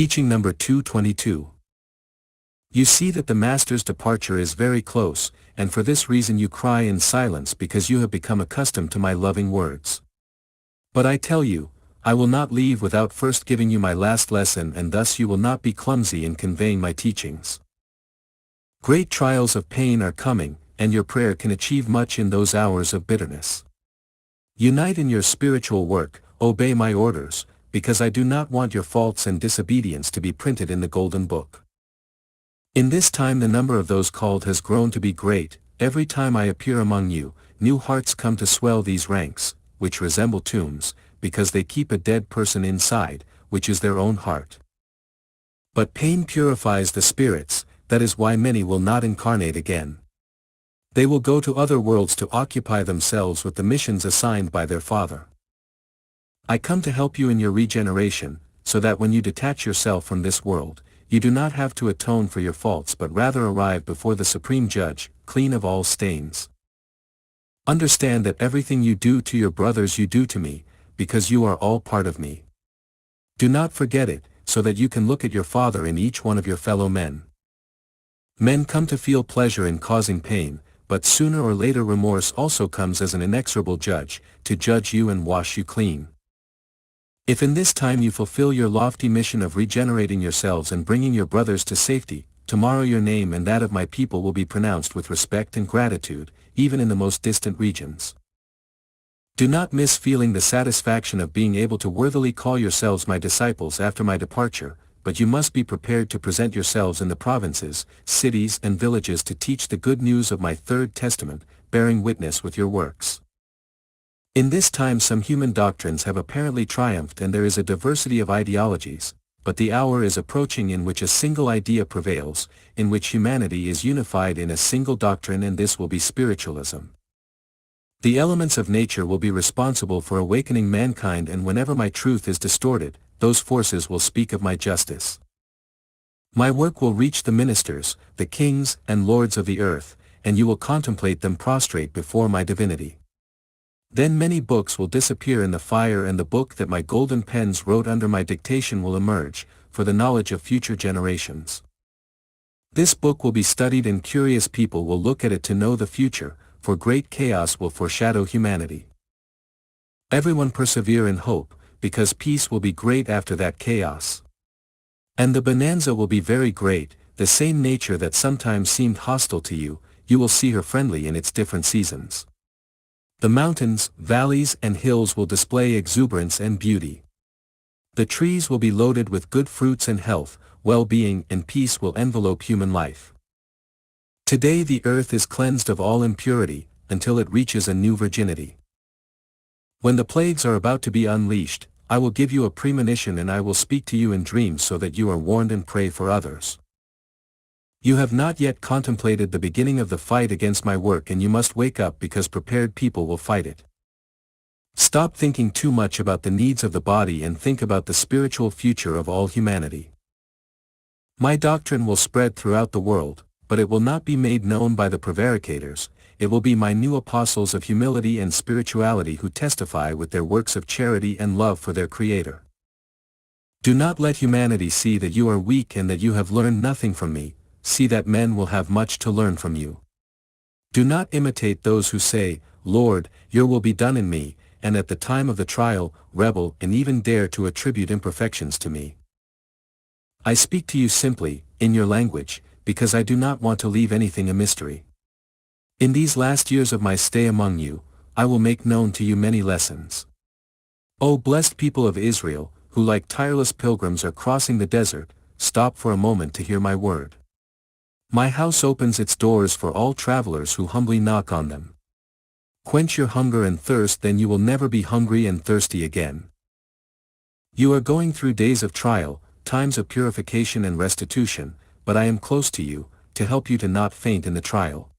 Teaching number 222. You see that the Master's departure is very close, and for this reason you cry in silence because you have become accustomed to my loving words. But I tell you, I will not leave without first giving you my last lesson, and thus you will not be clumsy in conveying my teachings. Great trials of pain are coming, and your prayer can achieve much in those hours of bitterness. Unite in your spiritual work, obey my orders, because I do not want your faults and disobedience to be printed in the golden book. In this time the number of those called has grown to be great. Every time I appear among you, new hearts come to swell these ranks, which resemble tombs, because they keep a dead person inside, which is their own heart. But pain purifies the spirits, that is why many will not incarnate again. They will go to other worlds to occupy themselves with the missions assigned by their Father. I come to help you in your regeneration, so that when you detach yourself from this world, you do not have to atone for your faults but rather arrive before the Supreme Judge, clean of all stains. Understand that everything you do to your brothers you do to me, because you are all part of me. Do not forget it, so that you can look at your Father in each one of your fellow men. Men come to feel pleasure in causing pain, but sooner or later remorse also comes as an inexorable judge, to judge you and wash you clean. If in this time you fulfill your lofty mission of regenerating yourselves and bringing your brothers to safety, tomorrow your name and that of my people will be pronounced with respect and gratitude, even in the most distant regions. Do not miss feeling the satisfaction of being able to worthily call yourselves my disciples after my departure, but you must be prepared to present yourselves in the provinces, cities and villages to teach the good news of my third testament, bearing witness with your works. In this time some human doctrines have apparently triumphed and there is a diversity of ideologies, but the hour is approaching in which a single idea prevails, in which humanity is unified in a single doctrine, and this will be spiritualism. The elements of nature will be responsible for awakening mankind, and whenever my truth is distorted, those forces will speak of my justice. My work will reach the ministers, the kings and lords of the earth, and you will contemplate them prostrate before my divinity. Then many books will disappear in the fire, and the book that my golden pens wrote under my dictation will emerge, for the knowledge of future generations. This book will be studied and curious people will look at it to know the future, for great chaos will foreshadow humanity. Everyone persevere in hope, because peace will be great after that chaos. And the bonanza will be very great, the same nature that sometimes seemed hostile to you, you will see her friendly in its different seasons. The mountains, valleys and hills will display exuberance and beauty. The trees will be loaded with good fruits, and health, well-being and peace will envelope human life. Today the earth is cleansed of all impurity, until it reaches a new virginity. When the plagues are about to be unleashed, I will give you a premonition, and I will speak to you in dreams so that you are warned and pray for others. You have not yet contemplated the beginning of the fight against my work, and you must wake up, because prepared people will fight it. Stop thinking too much about the needs of the body and think about the spiritual future of all humanity. My doctrine will spread throughout the world, but it will not be made known by the prevaricators. It will be my new apostles of humility and spirituality who testify with their works of charity and love for their Creator. Do not let humanity see that you are weak and that you have learned nothing from me. See that men will have much to learn from you. Do not imitate those who say, Lord, your will be done in me, and at the time of the trial, rebel and even dare to attribute imperfections to me. I speak to you simply, in your language, because I do not want to leave anything a mystery. In these last years of my stay among you, I will make known to you many lessons. O blessed people of Israel, who like tireless pilgrims are crossing the desert, stop for a moment to hear my word. My house opens its doors for all travelers who humbly knock on them. Quench your hunger and thirst, then you will never be hungry and thirsty again. You are going through days of trial, times of purification and restitution, but I am close to you, to help you to not faint in the trial.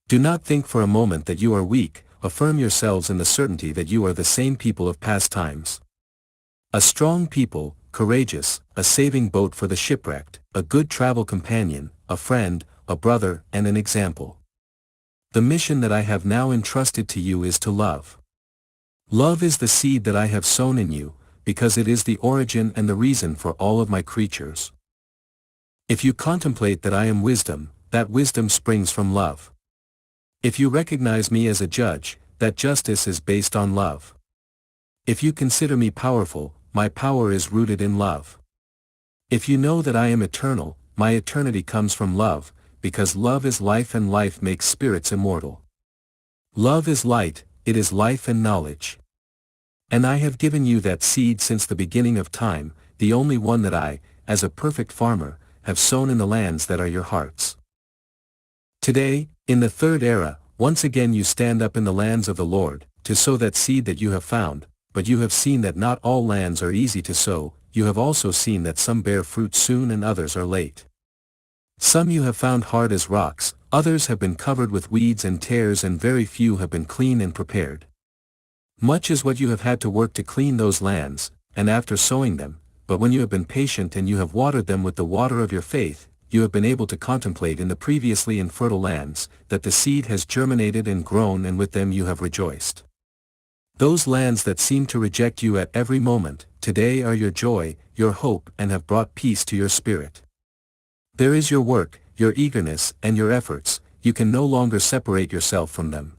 Do not think for a moment that you are weak, affirm yourselves in the certainty that you are the same people of past times. A strong people, courageous, a saving boat for the shipwrecked, a good travel companion, a friend, a brother and an example. The mission that I have now entrusted to you is to love. Love is the seed that I have sown in you, because it is the origin and the reason for all of my creatures. If you contemplate that I am wisdom, that wisdom springs from love. If you recognize me as a judge, that justice is based on love. If you consider me powerful, my power is rooted in love. If you know that I am eternal, my eternity comes from love, because love is life and life makes spirits immortal. Love is light, it is life and knowledge. And I have given you that seed since the beginning of time, the only one that I, as a perfect farmer, have sown in the lands that are your hearts. Today, in the third era, once again you stand up in the lands of the Lord, to sow that seed that you have found, but you have seen that not all lands are easy to sow, you have also seen that some bear fruit soon and others are late. Some you have found hard as rocks, others have been covered with weeds and tares and very few have been clean and prepared. Much is what you have had to work to clean those lands, and after sowing them, but when you have been patient and you have watered them with the water of your faith, you have been able to contemplate in the previously infertile lands, that the seed has germinated and grown and with them you have rejoiced. Those lands that seem to reject you at every moment, today are your joy, your hope and have brought peace to your spirit. There is your work, your eagerness and your efforts, you can no longer separate yourself from them.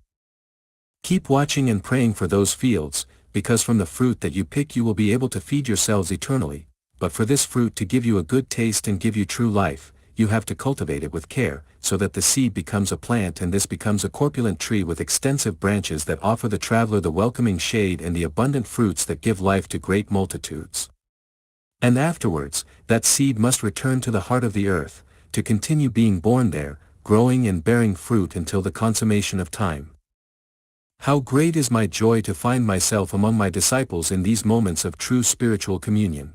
Keep watching and praying for those fields, because from the fruit that you pick you will be able to feed yourselves eternally, but for this fruit to give you a good taste and give you true life, you have to cultivate it with care, so that the seed becomes a plant and this becomes a corpulent tree with extensive branches that offer the traveler the welcoming shade and the abundant fruits that give life to great multitudes. And afterwards, that seed must return to the heart of the earth, to continue being born there, growing and bearing fruit until the consummation of time. How great is my joy to find myself among my disciples in these moments of true spiritual communion.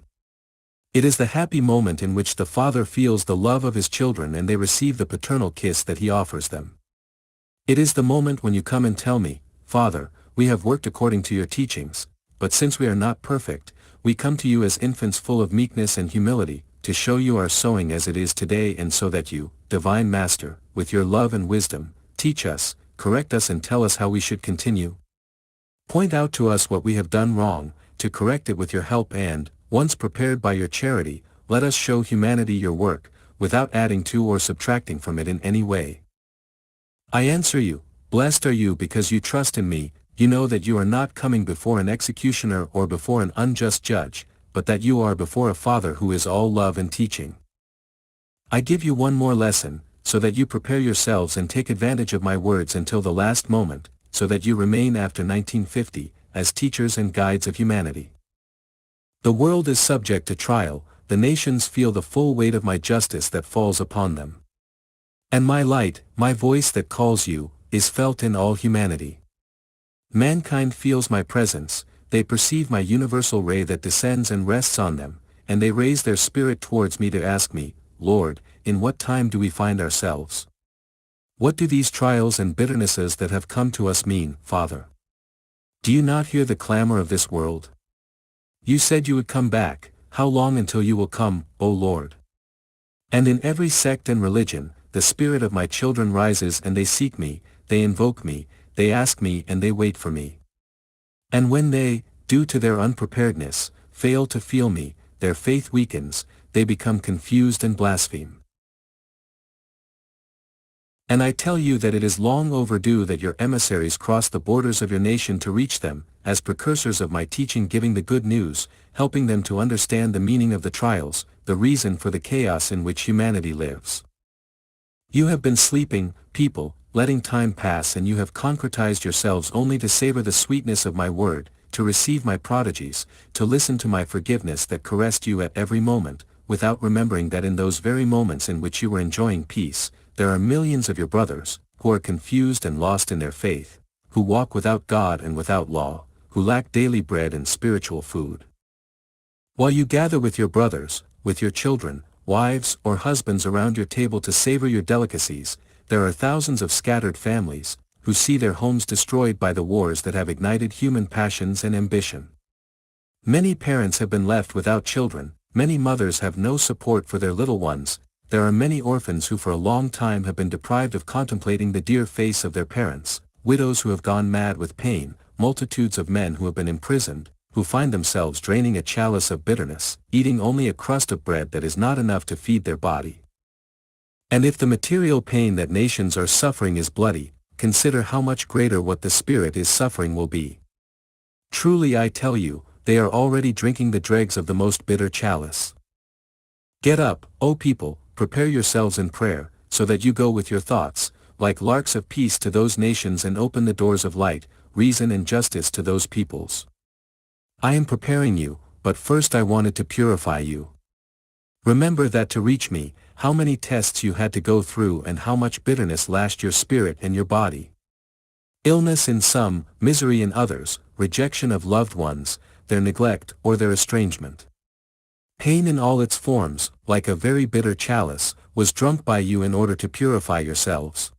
It is the happy moment in which the Father feels the love of his children and they receive the paternal kiss that he offers them. It is the moment when you come and tell me, Father, we have worked according to your teachings, but since we are not perfect, we come to you as infants full of meekness and humility, to show you our sowing as it is today and so that you, Divine Master, with your love and wisdom, teach us, correct us and tell us how we should continue. Point out to us what we have done wrong, to correct it with your help and, once prepared by your charity, let us show humanity your work, without adding to or subtracting from it in any way. I answer you, blessed are you because you trust in me, you know that you are not coming before an executioner or before an unjust judge, but that you are before a Father who is all love and teaching. I give you one more lesson, so that you prepare yourselves and take advantage of my words until the last moment, so that you remain after 1950, as teachers and guides of humanity. The world is subject to trial, the nations feel the full weight of my justice that falls upon them. And my light, my voice that calls you, is felt in all humanity. Mankind feels my presence, they perceive my universal ray that descends and rests on them, and they raise their spirit towards me to ask me, Lord, in what time do we find ourselves? What do these trials and bitternesses that have come to us mean, Father? Do you not hear the clamor of this world? You said you would come back, how long until you will come, O Lord? And in every sect and religion, the spirit of my children rises and they seek me, they invoke me, they ask me and they wait for me. And when they, due to their unpreparedness, fail to feel me, their faith weakens, they become confused and blaspheme. And I tell you that it is long overdue that your emissaries cross the borders of your nation to reach them, as precursors of my teaching giving the good news, helping them to understand the meaning of the trials, the reason for the chaos in which humanity lives. You have been sleeping, people, letting time pass and you have concretized yourselves only to savor the sweetness of my word, to receive my prodigies, to listen to my forgiveness that caressed you at every moment, without remembering that in those very moments in which you were enjoying peace, there are millions of your brothers, who are confused and lost in their faith, who walk without God and without law, who lack daily bread and spiritual food. While you gather with your brothers, with your children, wives or husbands around your table to savor your delicacies, there are thousands of scattered families, who see their homes destroyed by the wars that have ignited human passions and ambition. Many parents have been left without children, many mothers have no support for their little ones, there are many orphans who for a long time have been deprived of contemplating the dear face of their parents, widows who have gone mad with pain, multitudes of men who have been imprisoned, who find themselves draining a chalice of bitterness, eating only a crust of bread that is not enough to feed their body. And if the material pain that nations are suffering is bloody, consider how much greater what the spirit is suffering will be. Truly I tell you, they are already drinking the dregs of the most bitter chalice. Get up, O people, prepare yourselves in prayer, so that you go with your thoughts, like larks of peace to those nations, and open the doors of light, reason and justice to those peoples. I am preparing you, but first I wanted to purify you. Remember that to reach me, how many tests you had to go through and how much bitterness lashed your spirit and your body. Illness in some, misery in others, rejection of loved ones, their neglect or their estrangement. Pain in all its forms, like a very bitter chalice, was drunk by you in order to purify yourselves.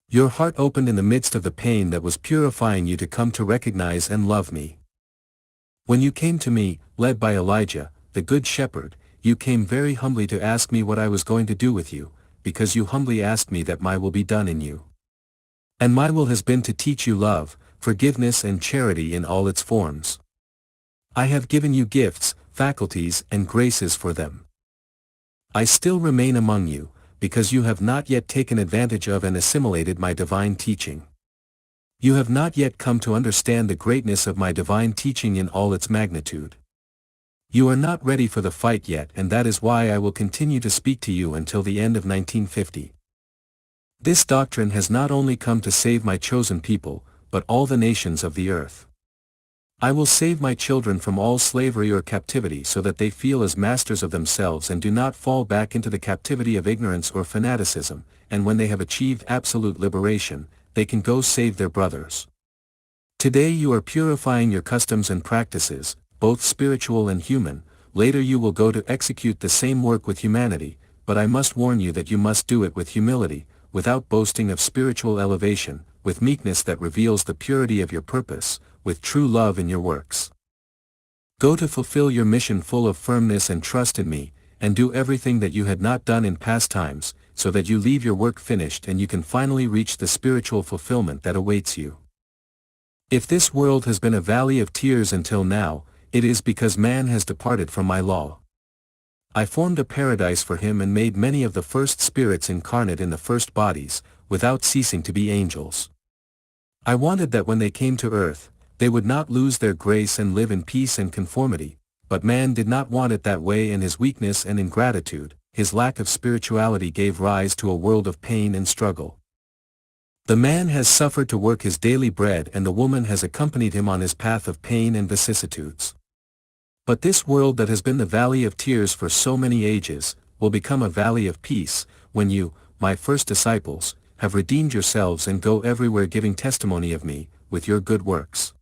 Your heart opened in the midst of the pain that was purifying you to come to recognize and love me. When you came to me, led by Elijah, the good shepherd, you came very humbly to ask me what I was going to do with you, because you humbly asked me that my will be done in you. And my will has been to teach you love, forgiveness and charity in all its forms. I have given you gifts, faculties and graces for them. I still remain among you, because you have not yet taken advantage of and assimilated my divine teaching. You have not yet come to understand the greatness of my divine teaching in all its magnitude. You are not ready for the fight yet, and that is why I will continue to speak to you until the end of 1950. This doctrine has not only come to save my chosen people, but all the nations of the earth. I will save my children from all slavery or captivity so that they feel as masters of themselves and do not fall back into the captivity of ignorance or fanaticism, and when they have achieved absolute liberation, they can go save their brothers. Today you are purifying your customs and practices, both spiritual and human. Later you will go to execute the same work with humanity, but I must warn you that you must do it with humility, without boasting of spiritual elevation, with meekness that reveals the purity of your purpose, with true love in your works. Go to fulfill your mission full of firmness and trust in me, and do everything that you had not done in past times, so that you leave your work finished and you can finally reach the spiritual fulfillment that awaits you. If this world has been a valley of tears until now, it is because man has departed from my law. I formed a paradise for him and made many of the first spirits incarnate in the first bodies, without ceasing to be angels. I wanted that when they came to earth, they would not lose their grace and live in peace and conformity, but man did not want it that way, and his weakness and ingratitude, his lack of spirituality gave rise to a world of pain and struggle. The man has suffered to work his daily bread, and the woman has accompanied him on his path of pain and vicissitudes. But this world that has been the valley of tears for so many ages, will become a valley of peace, when you, my first disciples, have redeemed yourselves and go everywhere giving testimony of me, with your good works.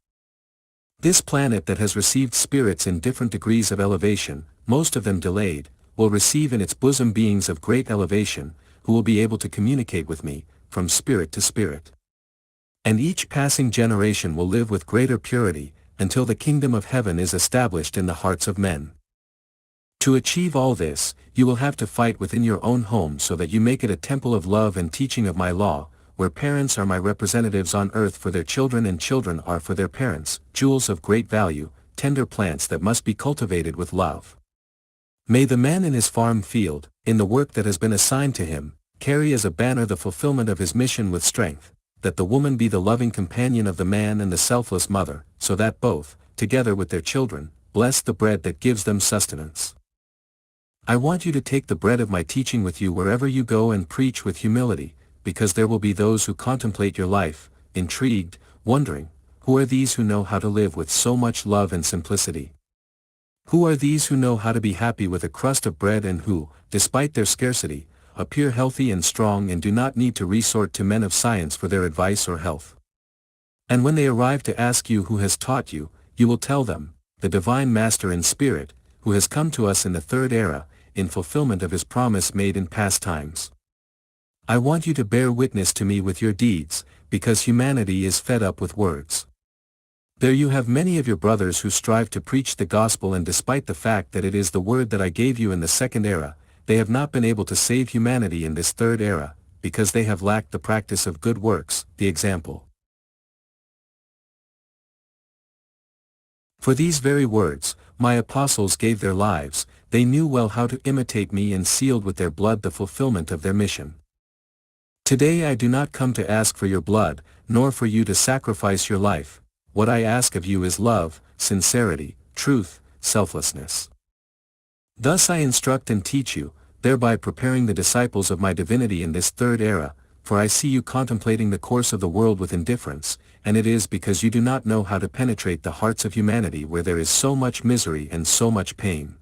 This planet that has received spirits in different degrees of elevation, most of them delayed, will receive in its bosom beings of great elevation, who will be able to communicate with me, from spirit to spirit. And each passing generation will live with greater purity, until the kingdom of heaven is established in the hearts of men. To achieve all this, you will have to fight within your own home so that you make it a temple of love and teaching of my law, where parents are my representatives on earth for their children and children are for their parents, jewels of great value, tender plants that must be cultivated with love. May the man in his farm field, in the work that has been assigned to him, carry as a banner the fulfillment of his mission with strength, that the woman be the loving companion of the man and the selfless mother, so that both, together with their children, bless the bread that gives them sustenance. I want you to take the bread of my teaching with you wherever you go and preach with humility, because there will be those who contemplate your life, intrigued, wondering, who are these who know how to live with so much love and simplicity? Who are these who know how to be happy with a crust of bread and who, despite their scarcity, appear healthy and strong and do not need to resort to men of science for their advice or health? And when they arrive to ask you who has taught you, you will tell them, the Divine Master in Spirit, who has come to us in the third era, in fulfillment of his promise made in past times. I want you to bear witness to me with your deeds, because humanity is fed up with words. There you have many of your brothers who strive to preach the gospel, and despite the fact that it is the word that I gave you in the second era, they have not been able to save humanity in this third era, because they have lacked the practice of good works, the example. For these very words, my apostles gave their lives. They knew well how to imitate me and sealed with their blood the fulfillment of their mission. Today I do not come to ask for your blood, nor for you to sacrifice your life. What I ask of you is love, sincerity, truth, selflessness. Thus I instruct and teach you, thereby preparing the disciples of my divinity in this third era, for I see you contemplating the course of the world with indifference, and it is because you do not know how to penetrate the hearts of humanity where there is so much misery and so much pain.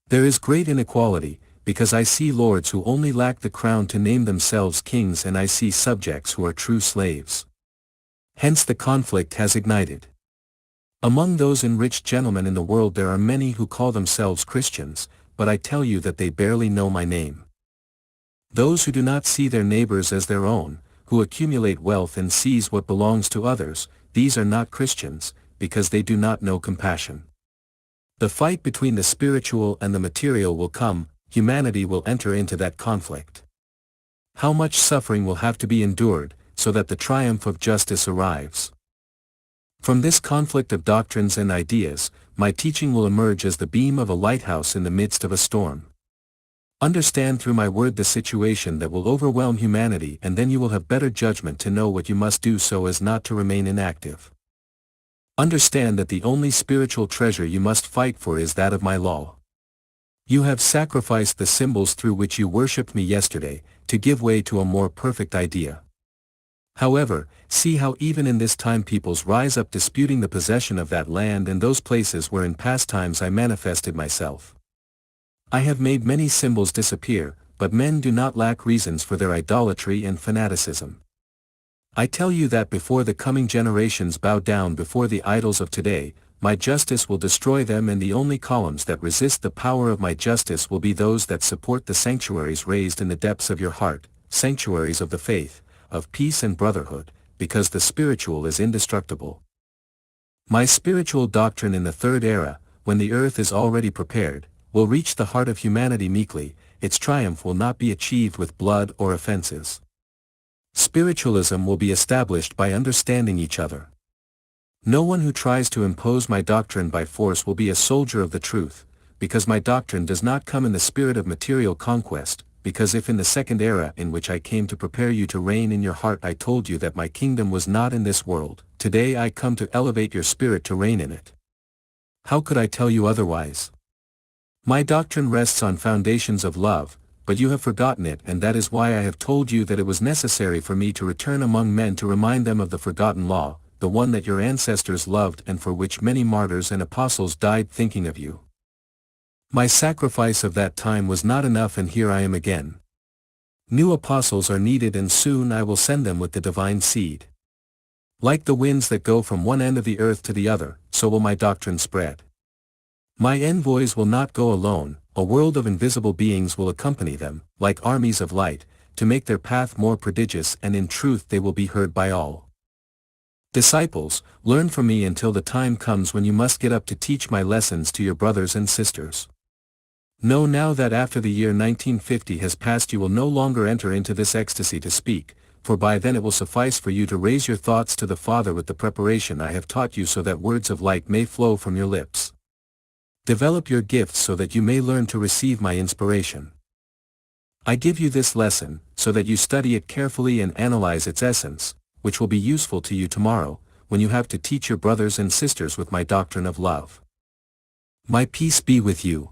There is great inequality, because I see lords who only lack the crown to name themselves kings, and I see subjects who are true slaves. Hence the conflict has ignited. Among those enriched gentlemen in the world there are many who call themselves Christians, but I tell you that they barely know my name. Those who do not see their neighbors as their own, who accumulate wealth and seize what belongs to others, these are not Christians, because they do not know compassion. The fight between the spiritual and the material will come. Humanity will enter into that conflict. How much suffering will have to be endured, so that the triumph of justice arrives. From this conflict of doctrines and ideas, my teaching will emerge as the beam of a lighthouse in the midst of a storm. Understand through my word the situation that will overwhelm humanity, and then you will have better judgment to know what you must do so as not to remain inactive. Understand that the only spiritual treasure you must fight for is that of my law. You have sacrificed the symbols through which you worshipped me yesterday, to give way to a more perfect idea. However, see how even in this time peoples rise up disputing the possession of that land and those places where in past times I manifested myself. I have made many symbols disappear, but men do not lack reasons for their idolatry and fanaticism. I tell you that before the coming generations bow down before the idols of today, my justice will destroy them, and the only columns that resist the power of my justice will be those that support the sanctuaries raised in the depths of your heart, sanctuaries of the faith, of peace and brotherhood, because the spiritual is indestructible. My spiritual doctrine in the third era, when the earth is already prepared, will reach the heart of humanity meekly. Its triumph will not be achieved with blood or offenses. Spiritualism will be established by understanding each other. No one who tries to impose my doctrine by force will be a soldier of the truth, because my doctrine does not come in the spirit of material conquest, because if in the second era in which I came to prepare you to reign in your heart I told you that my kingdom was not in this world, today I come to elevate your spirit to reign in it. How could I tell you otherwise? My doctrine rests on foundations of love, but you have forgotten it, and that is why I have told you that it was necessary for me to return among men to remind them of the forgotten law, the one that your ancestors loved and for which many martyrs and apostles died thinking of you. My sacrifice of that time was not enough, and here I am again. New apostles are needed, and soon I will send them with the divine seed. Like the winds that go from one end of the earth to the other, so will my doctrine spread. My envoys will not go alone, a world of invisible beings will accompany them, like armies of light, to make their path more prodigious, and in truth they will be heard by all. Disciples, learn from me until the time comes when you must get up to teach my lessons to your brothers and sisters. Know now that after the year 1950 has passed you will no longer enter into this ecstasy to speak, for by then it will suffice for you to raise your thoughts to the Father with the preparation I have taught you, so that words of light may flow from your lips. Develop your gifts so that you may learn to receive my inspiration. I give you this lesson, so that you study it carefully and analyze its essence, which will be useful to you tomorrow, when you have to teach your brothers and sisters with my doctrine of love. My peace be with you.